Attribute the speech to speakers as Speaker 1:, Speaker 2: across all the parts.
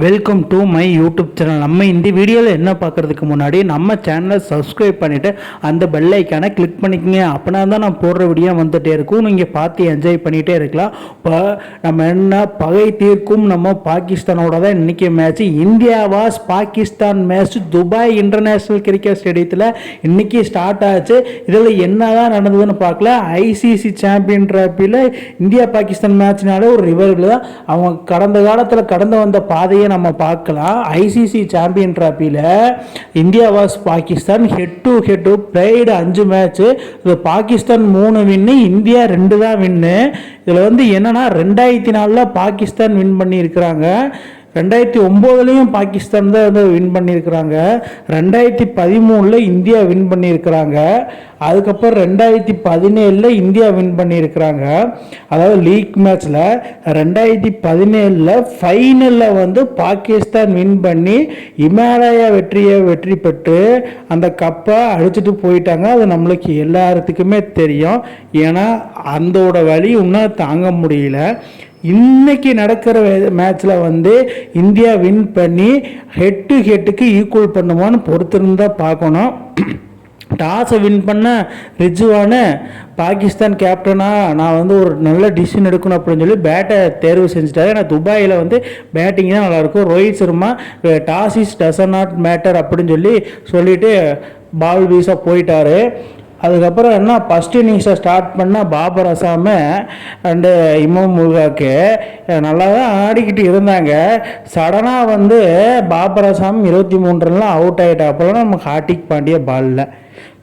Speaker 1: Welcome to my YouTube channel. நம்ம இந்த வீடியோவில் என்ன பார்க்குறதுக்கு முன்னாடி நம்ம சேனலை சப்ஸ்கிரைப் பண்ணிவிட்டு அந்த பெல் ஐக்கானை கிளிக் பண்ணிக்கோங்க. அப்படின்னா தான் நான் போடுற வீடியோ வந்துகிட்டே இருக்கும், நீங்கள் பார்த்து என்ஜாய் பண்ணிகிட்டே இருக்கலாம். இப்போ நம்ம என்ன பகை தீர்க்கும் நம்ம பாகிஸ்தானோட தான் இன்றைக்கி match. India vs Pakistan match Dubai international cricket ஸ்டேடியத்தில் இன்றைக்கி ஸ்டார்ட் ஆச்சு. இதில் என்ன தான் நடந்ததுன்னு பார்க்கல. ஐசிசி சாம்பியன் டிராஃபியில் இந்தியா பாகிஸ்தான் மேட்ச்னாலே ஒரு ரிவர்வில் தான் அவங்க கடந்த காலத்தில் கடந்து வந்த பாதையை நம்ம பார்க்கலாம். ஐசிசி சாம்பியன் டிராஃபியில் India vs Pakistan head to head played 5 match. இது பாகிஸ்தான் 3 வின்னு, இந்தியா 2 தான் வின்னு. இதில் வந்து என்னன்னா 2004 பாகிஸ்தான் வின் பண்ணியிருக்கிறாங்க, 2009 பாகிஸ்தான் தான் வந்து வின் பண்ணியிருக்கிறாங்க, 2013 இந்தியா வின் பண்ணியிருக்கிறாங்க, அதுக்கப்புறம் 2017 இந்தியா வின் பண்ணியிருக்கிறாங்க. அதாவது லீக் மேட்ச்சில் 2017 ஃபைனலில் வந்து பாகிஸ்தான் வின் பண்ணி இமாலயா வெற்றி பெற்று அந்த கப்பை அடிச்சுட்டு போயிட்டாங்க. அது நம்மளுக்கு எல்லாத்துக்குமே தெரியும். ஏன்னா அந்தோட வலி இன்னும் தாங்க முடியல. இன்னைக்கு நடக்கிற மேட்ச்சில் வந்து இந்தியா வின் பண்ணி ஹெட் டு ஹெட்டுக்கு ஈக்குவல் பண்ணுமான்னு பொறுத்திருந்தா பார்க்கணும். டாஸை வின் பண்ண ரிஜுவானு பாகிஸ்தான் கேப்டனாக நான் வந்து ஒரு நல்ல டிசிஷன் எடுக்கணும் அப்படின்னு சொல்லி பேட்டை தேர்வு செஞ்சுட்டாரு. ஏன்னா துபாயில் வந்து பேட்டிங் தான் நல்லாயிருக்கும். Rohit Sharma toss is does not matter அப்படின்னு சொல்லிட்டு பால் வீச போயிட்டாரு. அதுக்கப்புறம் என்ன ஃபஸ்ட் இன்னிங்ஸை ஸ்டார்ட் பண்ணால் பாபர் அசாமு அண்டு இமாம் முல்காக்கு நல்லா தான் ஆடிக்கிட்டு இருந்தாங்க. சடனாக வந்து பாபர் அசாம் 23 ரன்லாம் அவுட் ஆகிட்டாப்பெல்லாம் நமக்கு ஹார்திக் பாண்டியா பாலில்.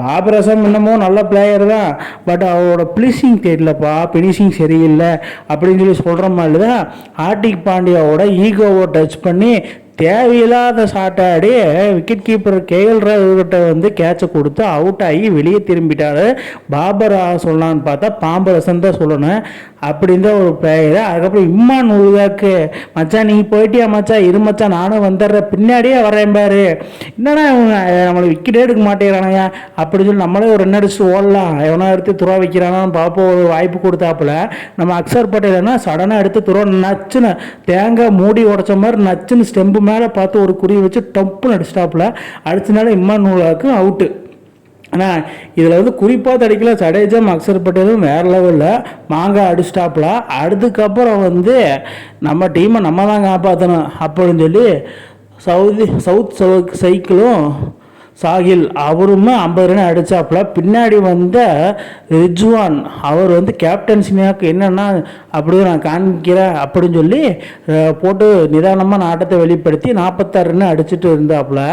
Speaker 1: பாபர் அசாம் இன்னமும் நல்ல பிளேயர் தான், பட் அவரோட பிளிஷிங் தெரியலப்பா, பினிஷிங் சரியில்லை அப்படின்னு சொல்கிற மாதிரி தான் ஹார்திக் பாண்டியாவோட ஈகோவை டச் பண்ணி தேவையில்லாத ஷாட் ஆடி விக்கெட் கீப்பர் கேஎல் ராகுல்கிட்ட வந்து கேட்சை கொடுத்து அவுட் ஆகி வெளியே திரும்பிட்டாரு. பாபர் சொல்லலான்னு பார்த்தா பாம்பரசன் தான் சொல்லணும், அப்படின்னு தான் ஒரு பிளேயர். அதுக்கப்புறம் இம்மான் உல்காக்கு மச்சான் நீ போயிட்டியா மச்சான், இரு மச்சான் நானும் வந்துடுறேன், பின்னாடியே வரேன் பாரு, என்னன்னா நம்மளை விக்கெட்டே எடுக்க மாட்டேங்கிறானுங்க அப்படின்னு சொல்லி நம்மளே ஒரு ரன் அடிச்சு ஓடலாம், எவனா எடுத்து துறா வைக்கிறானான்னு பார்ப்போம். ஒரு வாய்ப்பு கொடுத்தாப்புல நம்ம அக்சர் பட்டேல்னா சடனாக எடுத்து துறா நச்சுன்னு தேங்காய் மூடி உடச்ச மாதிரி நச்சுன்னு ஸ்டெம்பு மேலே பார்த்து ஒரு குறி வச்சு டப்புன்னு அடிச்சிட்டாப்புல. அடிச்சனால இம்மான் உல்காக்கு அவுட்டு. ஆனால் இதில் வந்து குறிப்பாக அடிக்கல, ஜடேஜா அக்சர் பட்டேலும் வேறு லெவலில் மாங்காய் அடிச்சிட்டாப்புல. அதுக்கப்புறம் வந்து நம்ம டீமை நம்ம தான் காப்பாற்றணும் அப்படின்னு சொல்லி சவுத் சைக்கிளும் சாகில் அவருமே 50 ரன் அடித்தாப்புல. பின்னாடி வந்த ரிஜ்வான் அவர் வந்து கேப்டன்சினாக்கு என்னென்னா அப்படியே நான் காண்பிக்கிறேன் அப்படின்னு சொல்லி போட்டு நிதானமாக ஆட்டத்தை வெளிப்படுத்தி 46 ரன் அடிச்சுட்டு இருந்தாப்புல.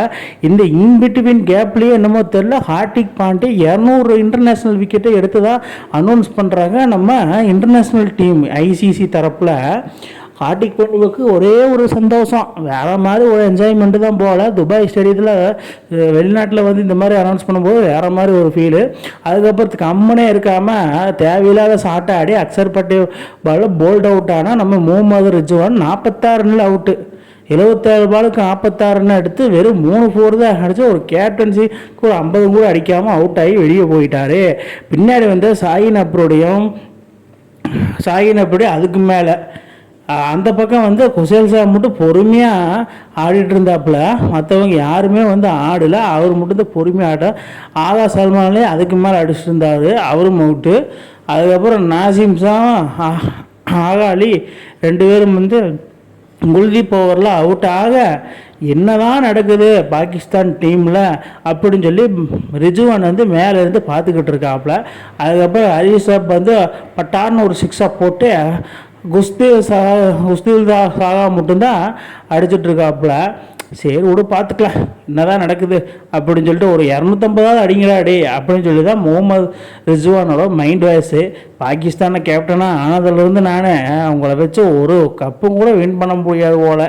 Speaker 1: இந்த இன்பிட்வீன் கேப்லேயே என்னமோ தெரில ஹார்திக் பாண்டியா 200 இன்டர்நேஷ்னல் விக்கெட்டை எடுத்து தான் அனௌன்ஸ் பண்ணுறாங்க நம்ம இன்டர்நேஷ்னல் டீம் ஐசிசி தரப்பில். ஹார்திக் பாண்டியாவுக்கு ஒரே ஒரு சந்தோஷம், வேறு மாதிரி ஒரு என்ஜாய்மெண்ட்டு தான் போகல. துபாய் ஸ்டேடியத்தில் வெளிநாட்டில் வந்து இந்த மாதிரி அனௌன்ஸ் பண்ணும்போது வேறு மாதிரி ஒரு ஃபீலு. அதுக்கப்புறத்துக்கு அம்மனே இருக்காமல் தேவையில்லாத ஷாட்டை ஆடி அக்சர் பட்டேல் பாலில் போல்ட் அவுட் ஆனால் நம்ம முகமது ரிஜ்வான் 46 ரன்னில் அவுட்டு. 77 பாலுக்கு 46 ரன் எடுத்து வெறும் 3 4 தான் அடித்து ஒரு கேப்டன்சிக்கு ஒரு 50 கூட அடிக்காமல் அவுட் ஆகி வெளியே போயிட்டார். பின்னாடி வந்து சாயின் அப்படி அதுக்கு மேலே அந்த பக்கம் வந்து குசேல் சார் மட்டும் பொறுமையாக ஆடிட்டு இருந்தாப்புல, மற்றவங்க யாருமே வந்து ஆடலை, அவர் மட்டும் தான் பொறுமையாக ஆட. ஆகா சல்மான்லே அதுக்கு மேலே அடிச்சுட்டு இருந்தார், அவரும் அவுட்டு. அதுக்கப்புறம் நாசிம் ஷா ஆகா அலி 2 பேரும் வந்து குல்தீப் ஓவரில் அவுட் ஆக என்னதான் நடக்குது பாகிஸ்தான் டீமில் அப்படின்னு சொல்லி ரிஜுவான் வந்து மேலேருந்து பார்த்துக்கிட்டு இருக்காப்புல. அதுக்கப்புறம் ஹரிஷப் வந்து பட்டார்னு ஒரு 6 போட்டு குஸ்தீல் சாகா மட்டும்தான் அடிச்சிட்ருக்காப்புல. சரி விடு பார்த்துக்கலாம் என்னதான் நடக்குது அப்படின்னு சொல்லிட்டு ஒரு 250 அடிங்களாடி அப்படின்னு சொல்லி தான் முகமது ரிஜ்வானோட மைண்ட் வாய்ஸு. பாகிஸ்தானை கேப்டனாக ஆனதுலேருந்து நான் அவங்கள வச்சு ஒரு கப்பும் கூட வின் பண்ண முடியாது போல்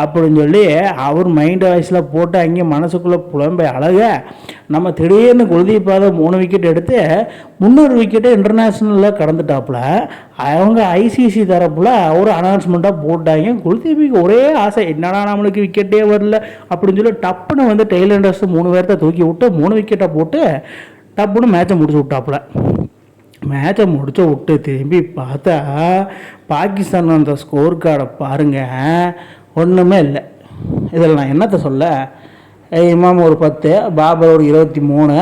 Speaker 1: அப்படின்னு சொல்லி அவர் மைண்ட் வாய்ஸில் போட்டு அங்கே மனசுக்குள்ளே புலம்பை அழக நம்ம திடீர்னு குல்தீப்பாக 3 விக்கெட் எடுத்து 300 விக்கெட்டு இன்டர்நேஷ்னலில் கடந்துட்டாப்புல. அவங்க ஐசிசி தரப்பில் ஒரு அனௌன்ஸ்மெண்ட்டாக போட்டாங்க. குல்தீப்புக்கு ஒரே ஆசை, என்னடா நம்மளுக்கு விக்கெட்டே வரல அப்படின்னு சொல்லி டப்புன்னு வந்து டெய்லண்டர்ஸ் 3 பேர்த்த தூக்கி விட்டு 3 விக்கெட்டை போட்டு டப்புன்னு மேட்சை முடிச்சு விட்டாப்புல. மேட்சை முடிச்ச விட்டு திரும்பி பார்த்தா பாகிஸ்தான் அந்த ஸ்கோர் கார்டை பாருங்கள், ஒன்றுமே இல்லை. இதில் நான் என்னத்தை சொல்ல, இமாம் ஒரு 10, பாபர் ஒரு 23,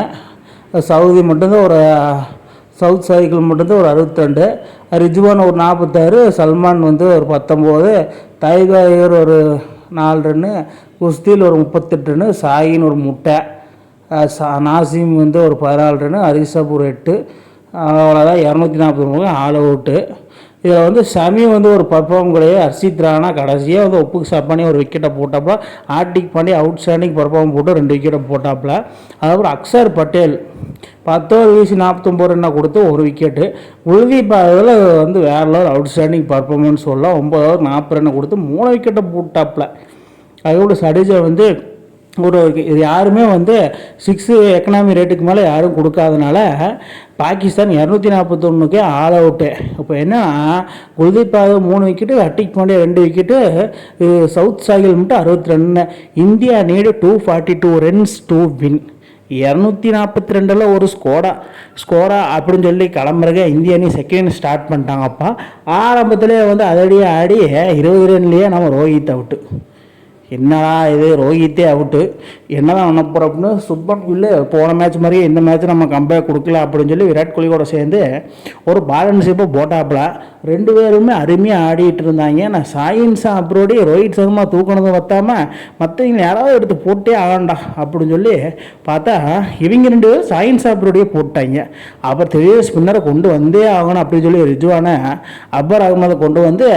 Speaker 1: சவுதி மட்டும்தான் ஒரு சவுத் சைக்கிள் மட்டும்தான் ஒரு 62, ரிஜ்வான் ஒரு 46, சல்மான் வந்து ஒரு 19, டைகர் ஒரு 4 ரன்னு, குஸ்தியில் ஒரு 38 ரன்னு, சாயின் ஒரு முட்டை, நாசிம் வந்து ஒரு 14 ரன்னு, ஹரிசப் ஒரு 8, அவ்வளோதான் 243 ஆல் அவுட்டு. இதில் வந்து ஷமி வந்து ஒரு பர்ஃபார்ம் கிடையாது. ஹர்ஷித் ராணா கடைசியாக வந்து ஒப்புக்கு பண்ணி ஒரு விக்கெட்டை போட்டாப்புல. Hardik Pandya outstanding perform போட்டு 2 விக்கெட்டை போட்டாப்புல. அதுக்கப்புறம் அக்ஷர் பட்டேல் 10 ஓவர் வீசி 49 ரன்னை கொடுத்து 1 விக்கெட்டு. குல்தீப் அதில் வந்து வேறு லெவல் அவுட் ஸ்டாண்டிங் பர்ஃபார்மன்ஸ் சொல்லலாம். 9 ஓவர் 40 ரன்னை கொடுத்து 3 விக்கெட்டை போட்டாப்புல. அதோட சடிஜா வந்து ஒரு இது யாருமே வந்து 6 எக்கனாமி ரேட்டுக்கு மேலே யாரும் கொடுக்காதனால பாகிஸ்தான் 241க்கே ஆல் அவுட்டு. இப்போ என்னன்னா Kuldeep Yadav 3 wicket, Hardik Pandya 2 wicket, south Sahil மட்டும் 60 run. India need 242 runs to win. 242 ஒரு ஸ்கோரா அப்படின்னு சொல்லி கிளம்புறங்க. இந்திய அணி செகண்ட் ஸ்டார்ட் பண்ணிட்டாங்கப்பா. ஆரம்பத்திலே வந்து அதடியே ஆடி 20 ரன்லேயே நம்ம ரோஹித் அவுட்டு. என்னடா இது, ரோஹித்தே அவுட்டு, என்ன தான் பண்ண போகிறோம் அப்படின்னு சுப்மன் கில் போன மேட்ச் மாதிரியே இந்த மேட்ச் நம்ம கம்பேர் கொடுக்கல அப்படின்னு சொல்லி விராட் கோலி கூட சேர்ந்து ஒரு பார்ட்னர்ஷிப்பை போட்டாப்புல. 2 பேருமே அருமையாக ஆடிட்டு இருந்தாங்க. நான் சாயின்ஸா அப்ரோடி ரோஹித் சர்மா தூக்கணது பத்தாமல் மற்றவங்க யாராவது எடுத்து போட்டே ஆகண்டா அப்படின்னு சொல்லி பார்த்தா இவங்க 2 பேரும் சாயின்ஸா அப்ரோடியே போட்டாங்க. அப்புறம் திடீர்னு ஸ்பின்னரை கொண்டு வந்தே ஆகணும் அப்படின்னு சொல்லி ரிஜ்வானை அக்பர் அகமதை கொண்டு வந்து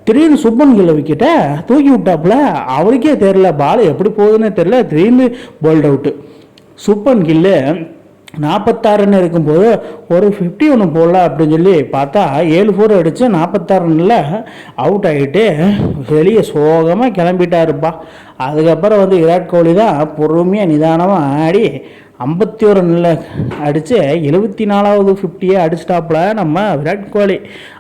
Speaker 1: திடீர்னு சுப்மன் கில்லை விக்கெட்டை தூக்கி விட்டாப்புல. அவருக்கே தெரில பால் எப்படி போகுதுன்னு தெரில, திடீர்னு போல்ட் அவுட்டு. சுப்மன் கில்லு 46 ரன் இருக்கும்போது ஒரு 51 போடலாம் அப்படின்னு சொல்லி பார்த்தா 7 4 அடித்து 46 ரன்னில் அவுட் ஆகிட்டு வெளியே சோகமாக கிளம்பிட்டாருப்பா. அதுக்கப்புறம் வந்து விராட் கோலி தான் பொறுமையாக நிதானமாக ஆடி 51 ரன்னில் அடித்து 74வது 50யே அடிச்சிட்டாப்புல நம்ம விராட் கோலி.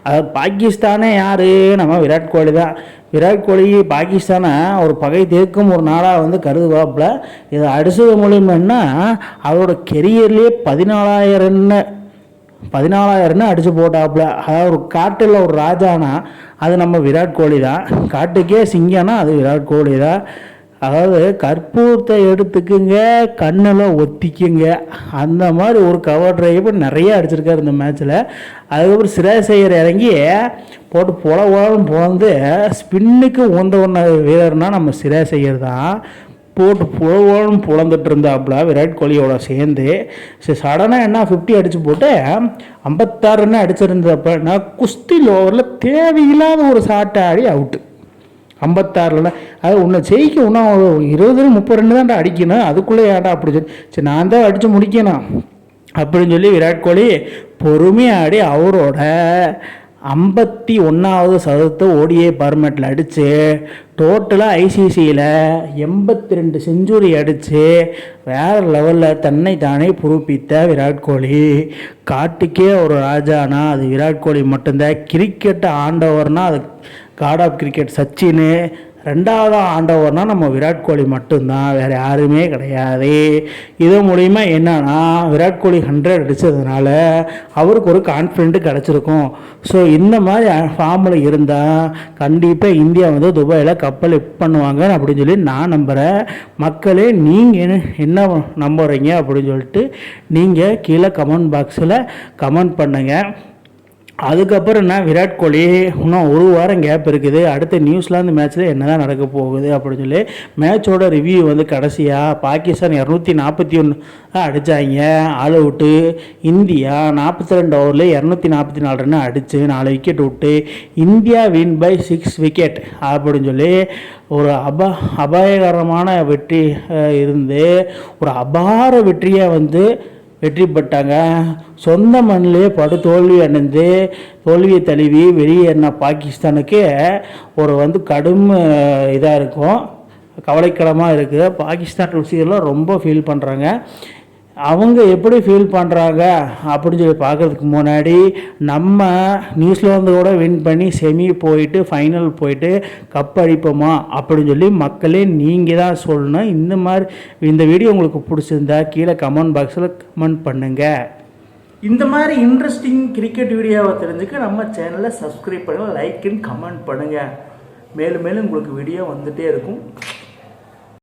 Speaker 1: அது பாகிஸ்தானே யார், நம்ம விராட் கோலி தான். விராட் கோலி பாகிஸ்தானை ஒரு பகை தேக்கும் ஒரு நாளாக வந்து கருதுவாப்புல. இதை அடித்தது மூலியமானா அவரோட கெரியர்லேயே 14,000 ரன் அடித்து போட்டாப்புல. அதாவது ஒரு காட்டில் ஒரு ராஜானா அது நம்ம விராட் கோலி தான். காட்டுக்கே சிங்கம்னா அது விராட் கோலி தான். அதாவது கற்பூரத்தை எடுத்துக்குங்க, கண்ணில் ஒத்திக்குங்க, அந்த மாதிரி ஒரு கவர் டிரைவ் நிறைய அடிச்சிருக்காரு இந்த மேட்ச்சில். அதுக்கப்புறம் சிராஜ் ஐயர் இறங்கி போட்டு பொலந்து ஸ்பின்னுக்கு உந்த வீரர்னால் நம்ம சிராஜ் ஐயர் தான். போட்டு புலந்துட்டு இருந்தாப்புல விராட் கோலியோட சேர்ந்து. சரி, சடனாக என்ன 50 அடித்து போட்டு 56 ரன் அடிச்சிருந்தப்ப நான் குஸ்தில் ஓவரில் தேவையில்லாத ஒரு ஷாட் ஆடி அவுட்டு. 56 அது உன்னை ஜெயிக்க இன்னும் 20-30 ரன் தான்டா அடிக்கணும், அதுக்குள்ளே ஏன்டா அப்படி சொல்லி சரி நான் தான் அடித்து முடிக்கணும் அப்படின்னு சொல்லி விராட் கோலி பொறுமையாக ஆடி அவரோட 51வது சதத்தை ஓடிஏ ஃபார்மேட்டில் அடித்து டோட்டலாக ஐசிசியில் 82 செஞ்சுரி அடித்து வேறு லெவலில் தன்னை தானே புதுப்பித்த விராட் கோலி. காட்டுக்கே ஒரு ராஜானா அது விராட் கோலி மட்டும்தான். கிரிக்கெட்டை ஆண்டவர்னால் அது காட் ஆஃப் கிரிக்கெட் சச்சின், 2வது ஆண்டவர்னால் நம்ம விராட் கோலி மட்டும்தான், வேறு யாருமே கிடையாது. இது மூலிமா என்னன்னா விராட் கோலி 100 அடித்ததுனால அவருக்கு ஒரு கான்ஃபிடென்ட்டு கிடச்சிருக்கும். ஸோ இந்த மாதிரி ஃபார்மில் இருந்தால் கண்டிப்பாக இந்தியா வந்து துபாயில் கப்பல் லிஃப்ட் பண்ணுவாங்க அப்படின்னு சொல்லி நான் நம்புகிறேன். மக்களே நீங்கள் என்ன நம்புகிறீங்க அப்படின்னு சொல்லிட்டு நீங்கள் கீழே கமெண்ட் பாக்ஸில் கமெண்ட் பண்ணுங்கள். அதுக்கப்புறம் என்ன, விராட் கோலி இன்னும் 1 வாரம் கேப் இருக்குது. அடுத்த நியூசிலாந்து மேட்ச்சில் என்ன தான் நடக்க போகுது அப்படின்னு சொல்லி மேட்சோட ரிவ்யூ வந்து கடைசியாக பாகிஸ்தான் 241 அடித்தாங்க ஆல் அவுட்டு. இந்தியா 42 ஓவரில் 244 ரன் அடித்து 4 விக்கெட் விட்டு இந்தியா வின் பை 6 விக்கெட் அப்படின்னு சொல்லி ஒரு அபாயகரமான வெற்றி இருந்து ஒரு அபார வெற்றியை வந்து வெற்றி பெற்றாங்க. சொந்த மண்ணிலே படு தோல்வி அடைந்து தோல்வியை தழுவி வெளியேறின பாகிஸ்தானுக்கு ஒரு வந்து கடும் இதாக இருக்கும், கவலைக்கிடமாக இருக்குது. பாகிஸ்தான் ரசிகர்லாம் ரொம்ப ஃபீல் பண்ணுறாங்க. அவங்க எப்படி ஃபீல் பண்ணுறாங்க அப்படின்னு சொல்லி பார்க்குறதுக்கு முன்னாடி நம்ம நியூசிலாந்தோட வின் பண்ணி செமி போயிட்டு ஃபைனல் போயிட்டு கப் அடிப்போமா அப்படின்னு சொல்லி மக்களே நீங்கள் தான் சொல்லணும். இந்த வீடியோ உங்களுக்கு பிடிச்சிருந்தா கீழே கமெண்ட் பாக்ஸில் கமெண்ட் பண்ணுங்கள். இந்த மாதிரி இன்ட்ரெஸ்டிங் கிரிக்கெட் வீடியோவை தெரிஞ்சுக்க நம்ம சேனலை சப்ஸ்கிரைப் பண்ணுங்கள், லைக் அண்ட் கமெண்ட் பண்ணுங்கள். மேலும் மேலும் உங்களுக்கு வீடியோ வந்துகிட்டே இருக்கும்.